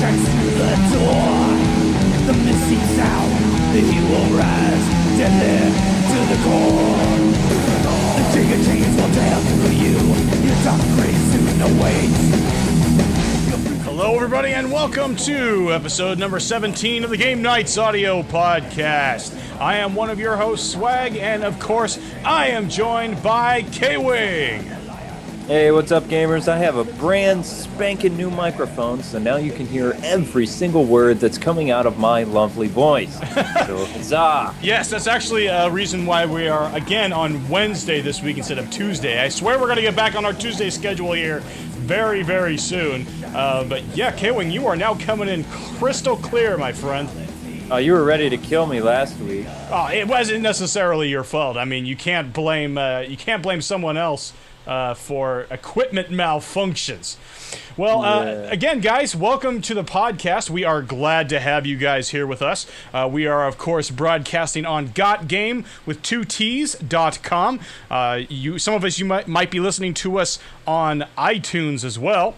strikes through the door. The missing sound, the hero rise, deadly to the core. The Giga chains will tear through you. Your dark grave soon awaits. Hello, everybody, and welcome to episode number 17 of the Game Nights audio podcast. I am one of your hosts, Swag, and of course, I am joined by K-Wing. Hey, what's up, gamers? I have a brand spanking new microphone, so now you can hear every single word that's coming out of my lovely voice. So, huzzah! Yes, that's actually a reason why we are again on Wednesday this week instead of Tuesday. I swear we're going to get back on our Tuesday schedule here very, very soon. But yeah, K-Wing, you are now coming in crystal clear, my friend. You were ready to kill me last week. Oh, it wasn't necessarily your fault. I mean, you can't blame someone else for equipment malfunctions. Well, again, guys, welcome to the podcast. We are glad to have you guys here with us. We are, of course, broadcasting on GotGame with 2Ts.com. Some of us, you might be listening to us on iTunes as well.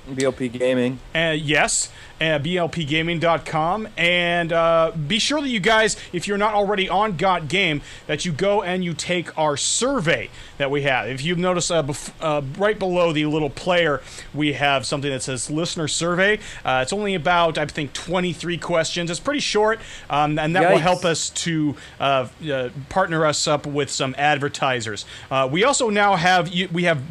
BLP Gaming. Yes, blpgaming.com. And be sure that you guys, if you're not already on Got Game, that you go and you take our survey that we have. If you've noticed, right below the little player, we have something that says Listener Survey. It's only about, I think, 23 questions. It's pretty short, and that will help us to partner us up with some advertisers. We also now have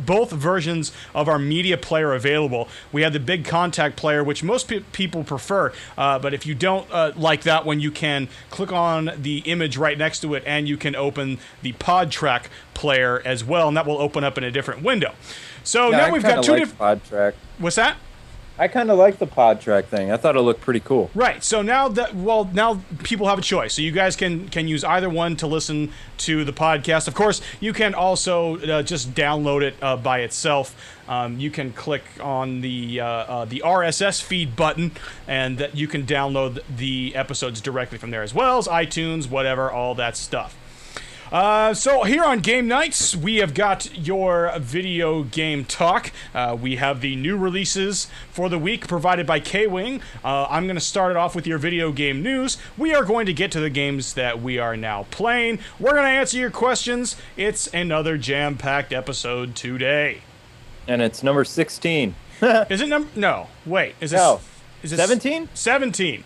both versions of our media player available. We have the big contact player, which most people prefer, but if you don't like that one, you can click on the image right next to it, and you can open the PodTrack player as well, and that will open up in a different window. So now we've got two different PodTrack. What's that? I kind of like the PodTrack thing. I thought it looked pretty cool. Right. So now people have a choice. So you guys can use either one to listen to the podcast. Of course, you can also just download it by itself. You can click on the RSS feed button, and that you can download the episodes directly from there, as well as iTunes, whatever, all that stuff. So here on Game Nights, we have got your video game talk. We have the new releases for the week provided by K-Wing. I'm going to start it off with your video game news. We are going to get to the games that we are now playing. We're going to answer your questions. It's another jam-packed episode today. And it's number 16. Is it number... No, wait. Is it... No. Is it 17? 17.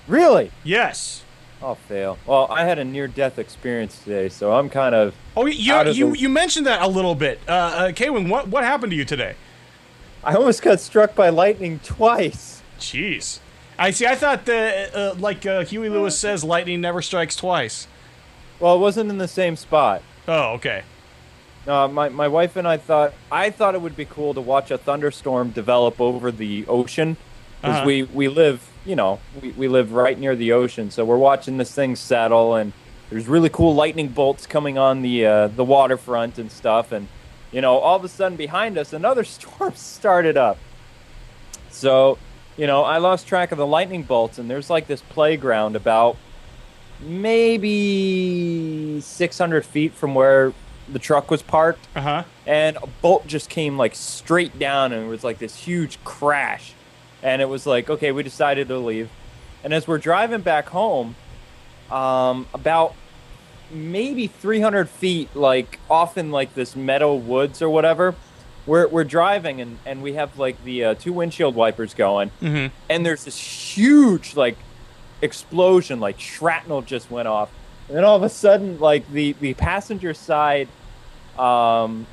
Really? Yes. I'll fail. Well, I had a near-death experience today, so I'm kind of... Oh, you mentioned that a little bit. K-Wing, what happened to you today? I almost got struck by lightning twice. Jeez. I thought that, like Huey Lewis says, lightning never strikes twice. Well, it wasn't in the same spot. Oh, okay. My wife and I thought it would be cool to watch a thunderstorm develop over the ocean, because we live... we live right near the ocean, so we're watching this thing settle, and there's really cool lightning bolts coming on the waterfront and stuff, and all of a sudden behind us another storm started up. So I lost track of the lightning bolts, and there's like this playground about maybe 600 feet from where the truck was parked, and a bolt just came like straight down, and it was like this huge crash. And it was like, okay, we decided to leave. And as we're driving back home, about maybe 300 feet, like off in like this meadow woods or whatever, we're driving, and we have like the two windshield wipers going. Mm-hmm. And there's this huge like explosion, like shrapnel just went off. And then all of a sudden, like the passenger side window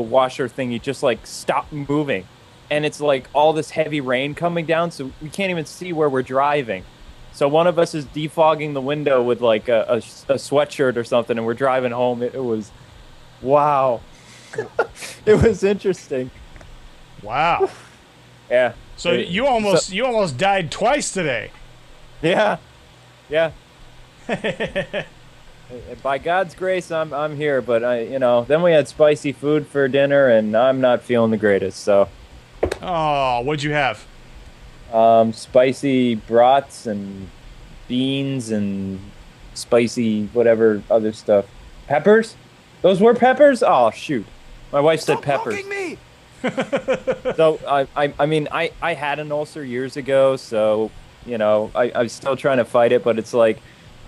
washer thingy just like stopped moving. And it's like all this heavy rain coming down, so we can't even see where we're driving. So one of us is defogging the window with like a sweatshirt or something, and we're driving home. It was, wow. It was interesting. Wow. Yeah. So you almost died twice today. Yeah. Yeah. By God's grace, I'm here, but then we had spicy food for dinner, and I'm not feeling the greatest, so. Oh, what'd you have? Spicy brats and beans and spicy whatever other stuff. Peppers? Those were peppers? Oh, shoot. My wife said peppers. Stop poking me! So I mean, I had an ulcer years ago, so I'm still trying to fight it, but it's like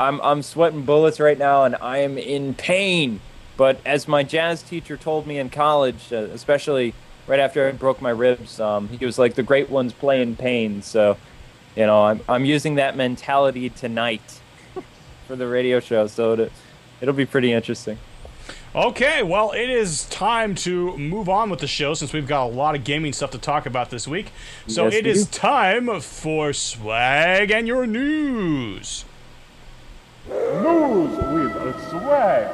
I'm sweating bullets right now, and I am in pain. But as my jazz teacher told me in college, especially right after I broke my ribs, he was like, the great ones play in pain. So, I'm using that mentality tonight for the radio show. So it'll be pretty interesting. Okay, well, it is time to move on with the show since we've got a lot of gaming stuff to talk about this week. So Yes, it we is do. time for Swag and Your News. News with swag.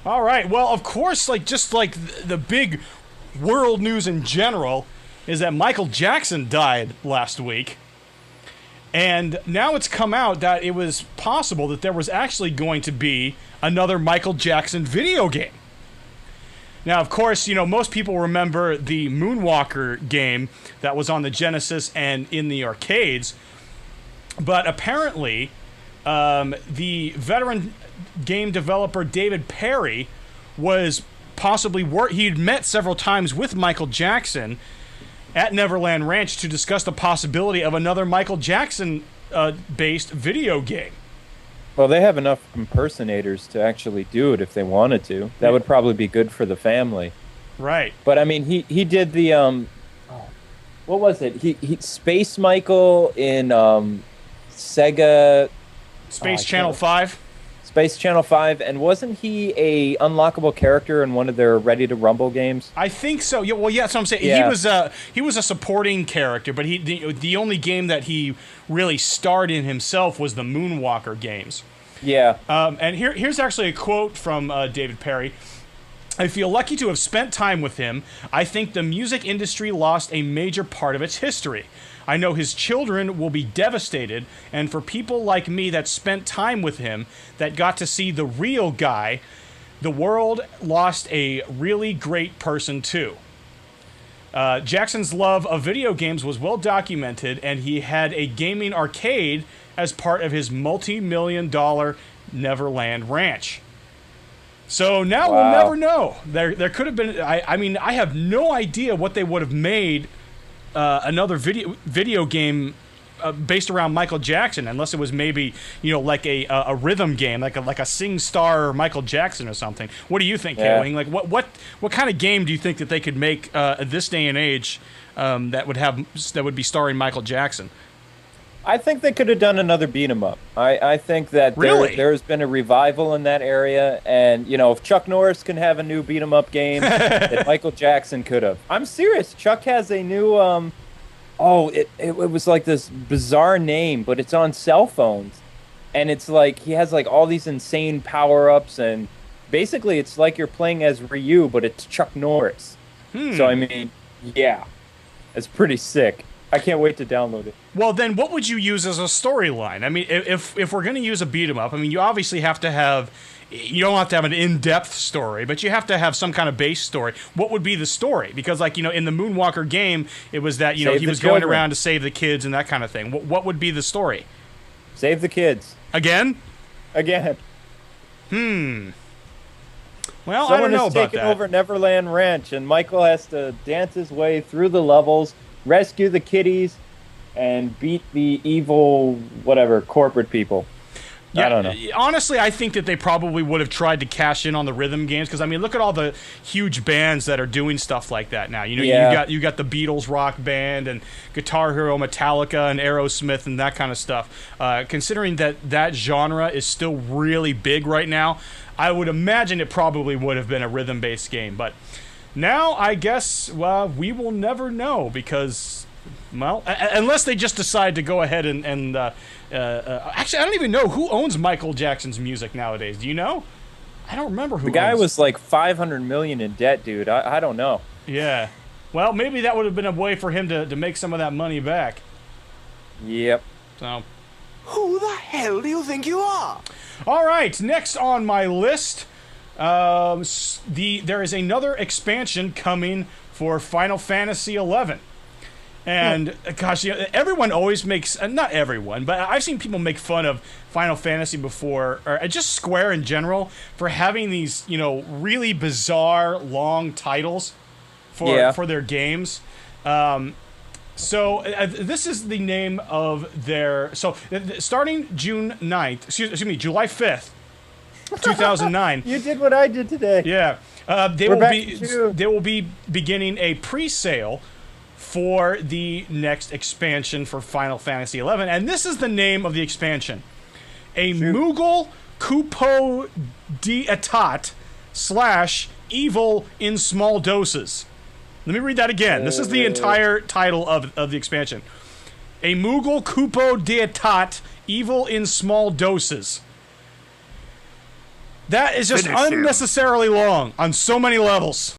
All right, well, of course, just like the big world news in general is that Michael Jackson died last week. And now it's come out that it was possible that there was actually going to be another Michael Jackson video game. Now, of course, most people remember the Moonwalker game that was on the Genesis and in the arcades. But apparently, the veteran game developer David Perry was possibly he'd met several times with Michael Jackson at Neverland Ranch to discuss the possibility of another Michael Jackson based video game. Well, they have enough impersonators to actually do it if they wanted to. That would probably be good for the family. Right. But I mean, he did the what was it? He Space Michael in Sega Space Channel 5. Space Channel 5, and wasn't he a unlockable character in one of their Ready to Rumble games? I think so. Yeah, well, yeah, that's what I'm saying. Yeah. He was a supporting character, but the only game that he really starred in himself was the Moonwalker games. Yeah. And here's actually a quote from David Perry. I feel lucky to have spent time with him. I think the music industry lost a major part of its history. I know his children will be devastated, and for people like me that spent time with him, that got to see the real guy, the world lost a really great person too. Jackson's love of video games was well documented, and he had a gaming arcade as part of his multi-million-dollar Neverland Ranch. So now Wow. we'll never know. There could have been. I mean, I have no idea what they would have made another video game based around Michael Jackson, unless it was maybe like a rhythm game, like a SingStar Michael Jackson or something. What do you think, Yeah. Kayling? Like what kind of game do you think that they could make at this day and age that would be starring Michael Jackson? I think they could have done another beat 'em up. I think that Really? there's been a revival in that area, and if Chuck Norris can have a new beat 'em up game, then Michael Jackson could have. I'm serious. Chuck has a new it was like this bizarre name, but it's on cell phones, and it's like he has like all these insane power-ups, and basically it's like you're playing as Ryu, but it's Chuck Norris. So I mean, yeah, it's pretty sick. I can't wait to download it. Well, then, what would you use as a storyline? I mean, if we're going to use a beat 'em up, I mean, you obviously have to have. You don't have to have an in-depth story, but you have to have some kind of base story. What would be the story? Because, in the Moonwalker game, it was that Save he the was going children. around to save the kids and that kind of thing. What would be the story? Save the kids. Again? Again. Well, I Someone don't know has about taken that. over Neverland Ranch, and Michael has to dance his way through the levels, rescue the kitties, and beat the evil, corporate people. I don't know. Honestly, I think that they probably would have tried to cash in on the rhythm games because I mean, look at all the huge bands that are doing stuff like that now. Yeah. You got the Beatles rock band and Guitar Hero, Metallica, and Aerosmith and that kind of stuff. Considering that genre is still really big right now, I would imagine it probably would have been a rhythm-based game. But now, I guess, we will never know because, unless they just decide to go ahead and actually, I don't even know who owns Michael Jackson's music nowadays. Do you know? I don't remember who. The guy owns- was like $500 million in debt, dude. I don't know. Yeah. Well, maybe that would have been a way for him to make some of that money back. Yep. So. Who the hell do you think you are? All right. Next on my list, there is another expansion coming for Final Fantasy XI. And gosh, everyone always makes not everyone, but I've seen people make fun of Final Fantasy before, or just Square in general, for having these really bizarre long titles for their games. So this is the name of their starting June 9th, excuse me, July 5th, 2009. You did what I did today. Yeah, they will be beginning a pre-sale for the next expansion for Final Fantasy XI, and this is the name of the expansion: a Moogle Kupo d'Etat / Evil in Small Doses. Let me read that again. This is the entire title of the expansion: a Moogle Kupo d'Etat / Evil in Small Doses. That is just unnecessarily long on so many levels.